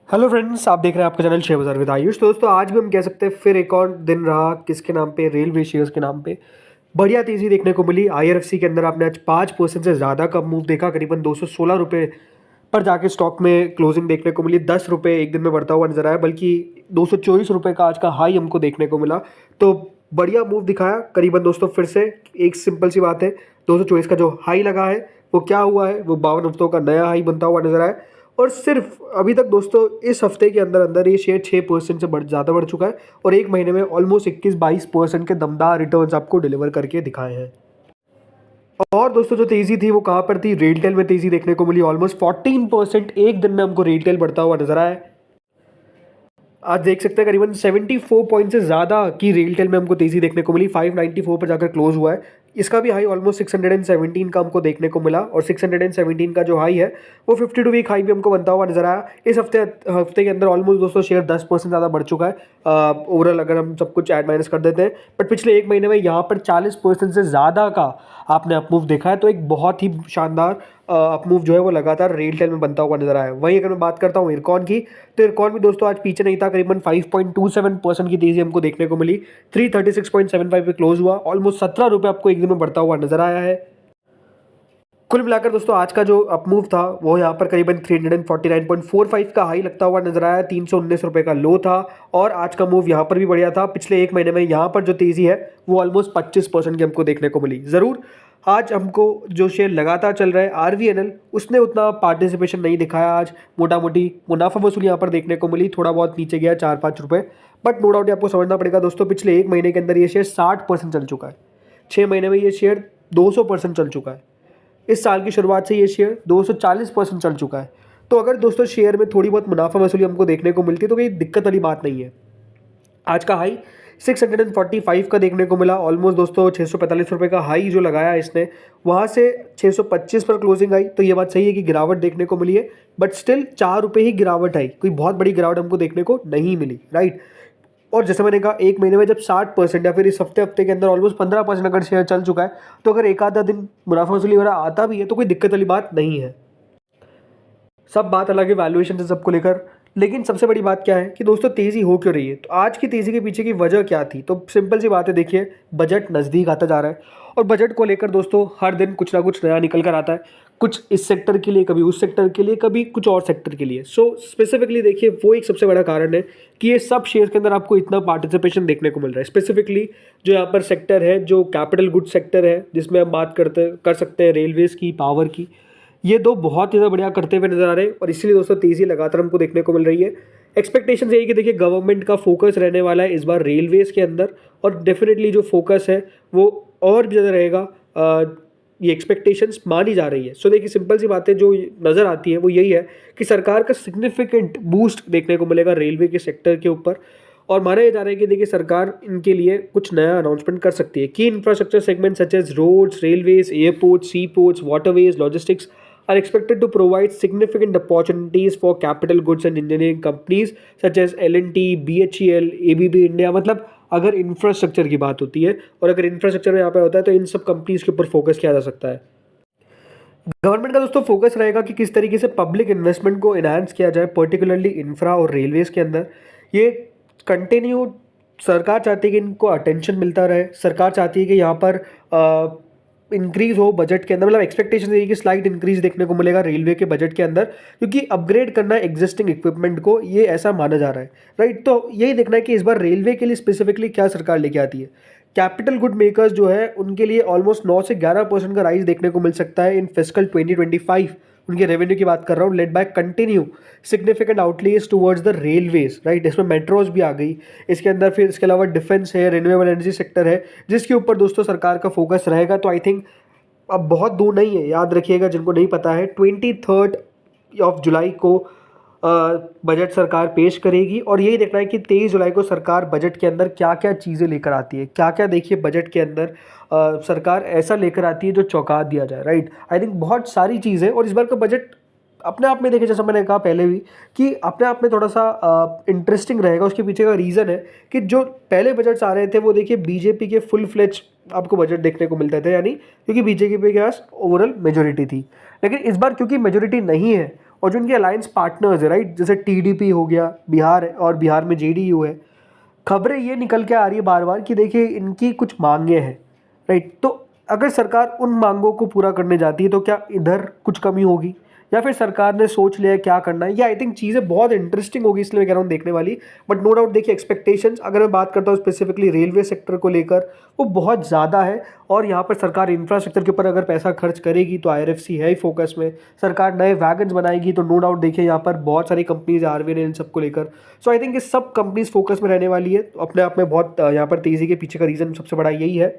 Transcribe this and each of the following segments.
Hello friends, आप देख रहे हैं आपका चैनल शेयर बाजार विद आयुष। तो दोस्तों आज भी हम कह सकते हैं फिर एक और दिन रहा किसके नाम पे, रेलवे शेयर्स के नाम पे बढ़िया तेज़ी देखने को मिली। आईआरएफसी के अंदर आपने आज 5% से ज़्यादा का मूव देखा, करीबन 216 रुपये पर जाके स्टॉक में क्लोजिंग देखने को मिली। 10 रुपये एक दिन में बढ़ता हुआ नजर आया, बल्कि 224 रुपये का आज का हाई हमको देखने को मिला। तो बढ़िया मूव दिखाया करीबन दोस्तों। फिर से एक सिंपल सी बात है, 224 का जो हाई लगा है वो क्या हुआ है, वो 52 हफ्तों का नया हाई बनता हुआ नजर आया। और सिर्फ अभी तक दोस्तों इस हफ्ते के अंदर अंदर ये शेयर 6% से ज़्यादा बढ़ चुका है और एक महीने में ऑलमोस्ट 21-22% के दमदार रिटर्न्स आपको डिलीवर करके दिखाए हैं। और दोस्तों जो तेज़ी थी वो कहाँ पर थी, रिटेल में तेज़ी देखने को मिली। ऑलमोस्ट 14% एक दिन में हमको रिटेल बढ़ता हुआ नजर आया है। आज देख सकते हैं करीबन 74 पॉइंट से ज़्यादा की रिटेल में हमको तेज़ी देखने को मिली। 594 पर जाकर क्लोज हुआ है। इसका भी हाई ऑलमोस्ट 617 का हमको देखने को मिला और 617 का जो हाई है वो 52 वीक हाई भी हमको बनता हुआ नजर आया। इस हफ्ते के अंदर ऑलमोस्ट दोस्तों शेयर 10% ज़्यादा बढ़ चुका है ओवरऑल, अगर हम सब कुछ ऐड माइनस कर देते हैं। बट पिछले एक महीने में यहाँ पर 40% से ज़्यादा का आपने अपमूव देखा है। तो एक बहुत ही शानदार अपमूव जो है वो लगातार रिटेल में बनता हुआ नजर आया है। वहीं अगर मैं बात करता हूँ इरकॉन की, तो इरकॉन भी दोस्तों आज पीछे नहीं था। करीबन 5.27% की तेज़ी हमको देखने को मिली। 336.75 पे क्लोज हुआ। ऑलमोस्ट 17 रुपये आपको एक दिन में बढ़ता हुआ नजर आया है। कुल मिलाकर दोस्तों आज का जो अपमूव था वो यहाँ पर करीबन 349.45 का हाई लगता हुआ नजर आया। 319 रुपये का लो था और आज का मूव यहाँ पर भी बढ़िया था। पिछले एक महीने में यहाँ पर जो तेज़ी है वो ऑलमोस्ट 25% की हमको देखने को मिली। ज़रूर आज हमको जो शेयर लगातार चल रहा है आरवीएनएल, उसने उतना पार्टिसिपेशन नहीं दिखाया। आज मोटा मोटी मुनाफा वसूली यहाँ पर देखने को मिली, थोड़ा बहुत नीचे गया 4-5 रुपये। बट नो डाउट आपको समझना पड़ेगा दोस्तों, पिछले एक महीने के अंदर ये शेयर 60% चल चुका है। 6 महीने में ये शेयर 200% चल चुका है। इस साल की शुरुआत से ये शेयर 240% चल चुका है। तो अगर दोस्तों शेयर में थोड़ी बहुत मुनाफा वसूली हमको देखने को मिलती है तो कोई दिक्कत वाली बात नहीं है। आज का हाई 645 का देखने को मिला। ऑलमोस्ट दोस्तों 645 रुपये का हाई जो लगाया इसने, वहाँ से 625 पर क्लोजिंग आई। तो ये बात सही है कि गिरावट देखने को मिली है, बट स्टिल 4 रुपये ही गिरावट आई, कोई बहुत बड़ी गिरावट हमको देखने को नहीं मिली, राइट। और जैसे मैंने कहा, एक महीने में जब 60% या फिर इस हफ्ते के अंदर ऑलमोस्ट 15% अगर शेयर चल चुका है, तो अगर एक आधा दिन मुनाफा वसूली वाला आता भी है तो कोई दिक्कत वाली बात नहीं है। सब बात अलग है वैल्यूएशन से सबको लेकर, लेकिन सबसे बड़ी बात क्या है कि दोस्तों तेज़ी हो क्यों रही है। तो आज की तेज़ी के पीछे की वजह क्या थी, तो सिंपल सी बात है, देखिए बजट नज़दीक आता जा रहा है और बजट को लेकर दोस्तों हर दिन कुछ ना कुछ नया निकल कर आता है। कुछ इस सेक्टर के लिए, कभी उस सेक्टर के लिए, कभी कुछ और सेक्टर के लिए। सो स्पेसिफिकली देखिए वो एक सबसे बड़ा कारण है कि ये सब शेयर के अंदर आपको इतना पार्टिसिपेशन देखने को मिल रहा है। स्पेसिफिकली जो यहाँ पर सेक्टर है, जो कैपिटल गुड्स सेक्टर है, जिसमें हम बात कर सकते हैं रेलवेज़ की, पावर की, ये दो बहुत ज़्यादा बढ़िया करते हुए नजर आ रहे हैं और इसीलिए दोस्तों तेज़ी लगातार हमको देखने को मिल रही है। एक्सपेक्टेशन यही कि देखिए गवर्नमेंट का फोकस रहने वाला है इस बार रेलवेज़ के अंदर, और डेफिनेटली जो फोकस है वो और भी ज़्यादा रहेगा। ये एक्सपेक्टेशंस मानी जा रही है। सो देखिए सिंपल सी बातें जो नज़र आती है वो यही है कि सरकार का सिग्निफिकेंट बूस्ट देखने को मिलेगा रेलवे के सेक्टर के ऊपर। और माना जा रहा है कि देखिए सरकार इनके लिए कुछ नया अनाउंसमेंट कर सकती है। की infrastructure segment such as roads, railways, airports, sea ports, waterways, logistics are expected to provide significant opportunities for capital goods and engineering companies such as L&T, BHEL, ABB India। मतलब अगर इंफ्रास्ट्रक्चर की बात होती है और अगर इंफ्रास्ट्रक्चर में यहाँ पे होता है तो इन सब कंपनीज के ऊपर फोकस किया जा सकता है। गवर्नमेंट का दोस्तों फोकस रहेगा कि किस तरीके से पब्लिक इन्वेस्टमेंट को इनहांस किया जाए, पर्टिकुलरली इंफ्रा और रेलवेज के अंदर। ये कंटिन्यू सरकार चाहती है कि इनको अटेंशन मिलता रहे। सरकार चाहती है कि यहाँ पर इंक्रीज हो बजट के अंदर, मतलब एक्सपेक्टेशन है कि स्लाइट इंक्रीज देखने को मिलेगा रेलवे के बजट के अंदर, क्योंकि अपग्रेड करना है एग्जिस्टिंग इक्विपमेंट को, ये ऐसा माना जा रहा है, राइट। तो यही देखना है कि इस बार रेलवे के लिए स्पेसिफिकली क्या सरकार लेके आती है। कैपिटल गुड मेकर्स जो है उनके लिए ऑलमोस्ट 9 से 11% का राइज देखने को मिल सकता है इन फिस्कल 2025। उनके रेवेन्यू की बात कर रहा हूँ, led by continue significant outlays towards the railways, right. इसमें मेट्रोज भी आ गई इसके अंदर, फिर इसके अलावा डिफेंस है, रिन्यूएबल एनर्जी सेक्टर है, जिसके ऊपर दोस्तों सरकार का फोकस रहेगा। तो आई थिंक अब बहुत दूर नहीं है, याद रखिएगा जिनको नहीं पता है, 23 जुलाई को बजट सरकार पेश करेगी और यही देखना है कि 23 जुलाई को सरकार बजट के अंदर क्या क्या चीज़ें लेकर आती है, क्या क्या देखिए बजट के अंदर सरकार ऐसा लेकर आती है जो चौंका दिया जाए, राइट। आई थिंक बहुत सारी चीज़ें, और इस बार का बजट अपने आप में देखिए, जैसा मैंने कहा पहले भी कि अपने आप में थोड़ा सा इंटरेस्टिंग रहेगा। उसके पीछे का रीज़न है कि जो पहले बजट्स आ रहे थे वो देखिए बीजेपी के फुल फ्लेज आपको बजट देखने को मिलते थे, यानी क्योंकि बीजेपी के पास ओवरऑल मेजोरिटी थी। लेकिन इस बार क्योंकि मेजोरिटी नहीं है और जो उनके अलायंस पार्टनर्स है राइट, जैसे टीडीपी हो गया बिहार है और बिहार में जेडीयू है, खबरें ये निकल के आ रही है बार बार कि देखिए इनकी कुछ मांगे हैं राइट। तो अगर सरकार उन मांगों को पूरा करने जाती है तो क्या इधर कुछ कमी होगी, या फिर सरकार ने सोच लिया है क्या करना है। ये आई थिंक चीज़ें बहुत इंटरेस्टिंग होगी, इसलिए मैं कह रहा हूँ देखने वाली। बट नो डाउट देखिए एक्सपेक्टेशंस अगर मैं बात करता हूँ स्पेसिफिकली रेलवे सेक्टर को लेकर, वो बहुत ज़्यादा है। और यहाँ पर सरकार इंफ्रास्ट्रक्चर के ऊपर अगर पैसा खर्च करेगी तो आईआरएफसी है ही फोकस में। सरकार नए वैगन्स बनाएगी तो नो डाउट देखिए यहाँ पर बहुत सारी कंपनीज आरवीएनएल इन सबको लेकर। सो आई थिंक ये सब कंपनीज फोकस में रहने वाली है। तो अपने आप में बहुत यहाँ पर तेज़ी के पीछे का रीज़न सबसे बड़ा यही है।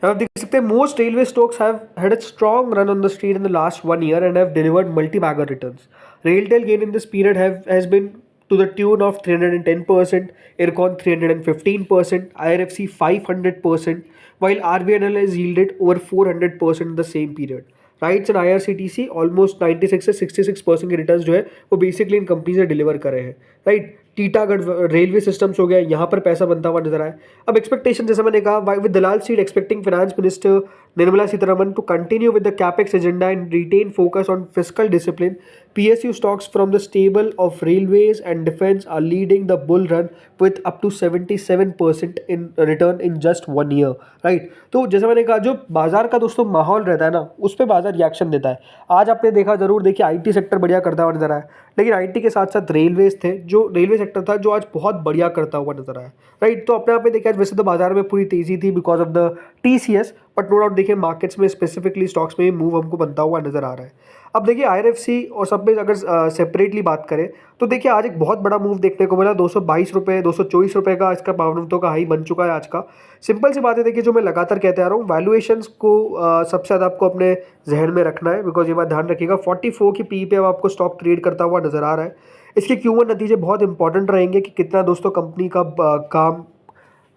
अब देख सकते हैं most railway stocks have had a strong run on the street in the last 1 year and have delivered multi-bagger returns. Railtel gain in this period has been to the tune of 310%, Ircon 315%, IRFC 500%, while RVNL has yielded over 400% in the same period. Rights and IRCTC almost 96 से 66% के returns जो है वो basically इन company से deliver करे हैं right. Titagarh railway systems हो गया, यहाँ पर पैसा बनता हुआ नजर आया। अब एक्सपेक्टेशन जैसे मैंने कहा, with Dalal street expecting finance minister Nirmala Sitharaman to continue with the capex agenda and retain focus on fiscal discipline, PSU stocks from the stable of railways and defense are leading the bull run with up to 77% in return in just 1 year, right. तो जैसे मैंने कहा जो बाजार का दोस्तों माहौल रहता है ना, उस पर बाजार रिएक्शन देता है। आज आपने देखा जरूर, देखिए IT सेक्टर बढ़िया करता हुआ नजर आया, लेकिन IT के साथ साथ रेलवेज थे, जो रेलवे सेक्टर था जो आज बहुत बढ़िया करता हुआ नजर आया राइट। तो अपने आप में देखा वैसे तो बाजार में पूरी तेजी थी because of the TCS, but no doubt देखिए मार्केट्स में स्पेसिफिकली स्टॉक्स में मूव हमको बनता हुआ नजर आ रहा है। अब देखिए IRFC और सब में अगर सेपरेटली बात करें तो देखिए आज एक बहुत बड़ा मूव देखने को मिला। 222 रुपये 224 रुपये का इसका पावनत्व का हाई बन चुका है आज का। सिंपल सी बात है, देखिए जो मैं लगातार कहते आ रहा हूँ, वैल्यूएशंस को सबसे ज़्यादा आपको अपने जहन में रखना है, बिकॉज ये बात ध्यान रखिएगा 44 की PE पे अब आपको स्टॉक ट्रेड करता हुआ नजर आ रहा है। इसके Q1 नतीजे बहुत इंपॉर्टेंट रहेंगे कि कितना दोस्तों कंपनी का काम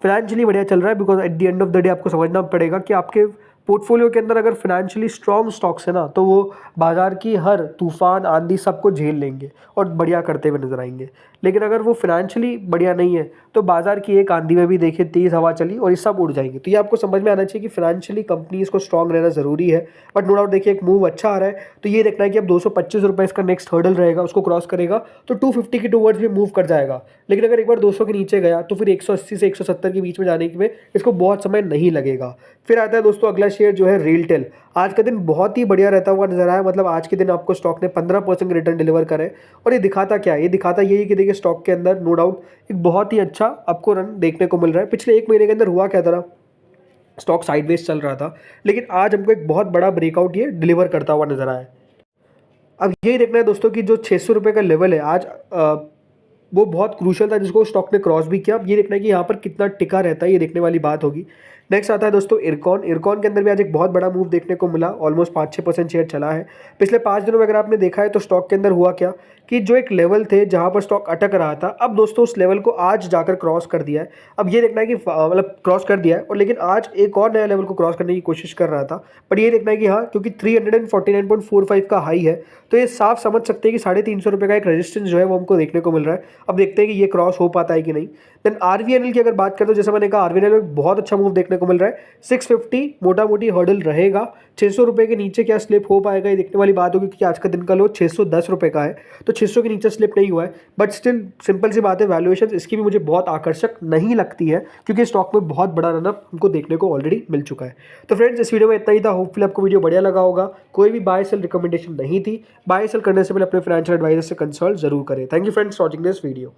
फाइनेंशियली बढ़िया चल रहा है, because at the end of the day आपको समझना पड़ेगा कि आपके पोर्टफोलियो के अंदर अगर फाइनेंशियली स्ट्रॉन्ग स्टॉक्स है ना, तो वो बाजार की हर तूफान आंधी सबको झेल लेंगे और बढ़िया करते हुए नजर आएंगे। लेकिन अगर वो फाइनेंशियली बढ़िया नहीं है तो बाजार की एक आंधी में भी देखिए तेज़ हवा चली और ये सब उड़ जाएंगे। तो ये आपको समझ में आना चाहिए कि फाइनेंशियली कंपनीज को स्ट्रॉन्ग रहना ज़रूरी है। बट नो डाउट देखिए एक मूव अच्छा आ रहा है, तो ये देखना है कि अब 225 रुपये इसका नेक्स्ट हर्डल रहेगा, उसको क्रॉस करेगा तो 250 के टूवर्ड्स भी मूव कर जाएगा। लेकिन अगर एक बार 200 के नीचे गया तो फिर 180 से 170 के बीच में जाने में इसको बहुत समय नहीं लगेगा। फिर आता है दोस्तों अगला शेयर जो है रेलटेल। आज का दिन बहुत ही बढ़िया रहता हुआ नजर आया, मतलब आज के दिन आपको स्टॉक ने 15% रिटर्न डिलीवर करे। और ये दिखाता क्या है, ये दिखाता यही कि देखिए स्टॉक के अंदर नो डाउट एक बहुत ही अच्छा आपको रन देखने को मिल रहा है। पिछले 1 महीने के अंदर हुआ क्या था, स्टॉक साइडवेज चल रहा था, लेकिन आज हमको एक बहुत बड़ा ब्रेकआउट ये डिलीवर करता हुआ नजर आया। अब यही देखना है दोस्तों कि जो 600 रुपये का लेवल है आज वो बहुत क्रूशल था, जिसको स्टॉक ने क्रॉस भी किया। अब ये देखना है कि यहाँ पर कितना टिका रहता है, ये देखने वाली बात होगी। नेक्स्ट आता है दोस्तों इरकॉन के अंदर भी आज एक बहुत बड़ा मूव देखने को मिला, ऑलमोस्ट 5-6% शेयर चला है। पिछले 5 दिनों में अगर आपने देखा है तो स्टॉक के अंदर हुआ क्या कि जो एक लेवल थे जहाँ पर स्टॉक अटक रहा था, अब दोस्तों उस लेवल को आज जाकर क्रॉस कर दिया है। अब ये देखना है कि मतलब क्रॉस कर दिया है, और लेकिन आज एक और नया लेवल को क्रॉस करने की कोशिश कर रहा था। पर ये देखना है कि हाँ, क्योंकि 349.45 का हाई है, तो ये साफ समझ सकते हैं कि 350 रुपये का एक रेजिस्टेंस जो है वो हमको देखने को मिल रहा है। अब देखते हैं कि ये क्रॉस हो पाता है कि नहीं। देन आरवीएनएल की अगर बात करें तो जैसे मैंने कहा आरवीएनएल में बहुत अच्छा मूव देखने को मिल रहा है। 650 मोटा मोटी हर्डल रहेगा। 600 रुपये के नीचे क्या स्लिप हो पाएगा, ये देखने वाली बात होगी, क्योंकि आज का दिन का लो 610 रुपये का है, तो 600 के नीचे स्लिप नहीं हुआ है। बट स्टिल सिंपल सी बात है, वैल्यूएशन इसकी भी मुझे बहुत आकर्षक नहीं लगती है, क्योंकि स्टॉक में बहुत बड़ा रनअप हमको देखने को ऑलरेडी मिल चुका है। तो फ्रेंड्स इस वीडियो में इतना ही था। होपफुली आपको वीडियो बढ़िया लगा होगा। कोई भी बाय सेल रिकमेंडेशन नहीं थी। बाय सेल करने से पहले अपने फाइनेंशियल एडवाइजर से कंसल्ट जरूर करें। Thank you friends for watching this video.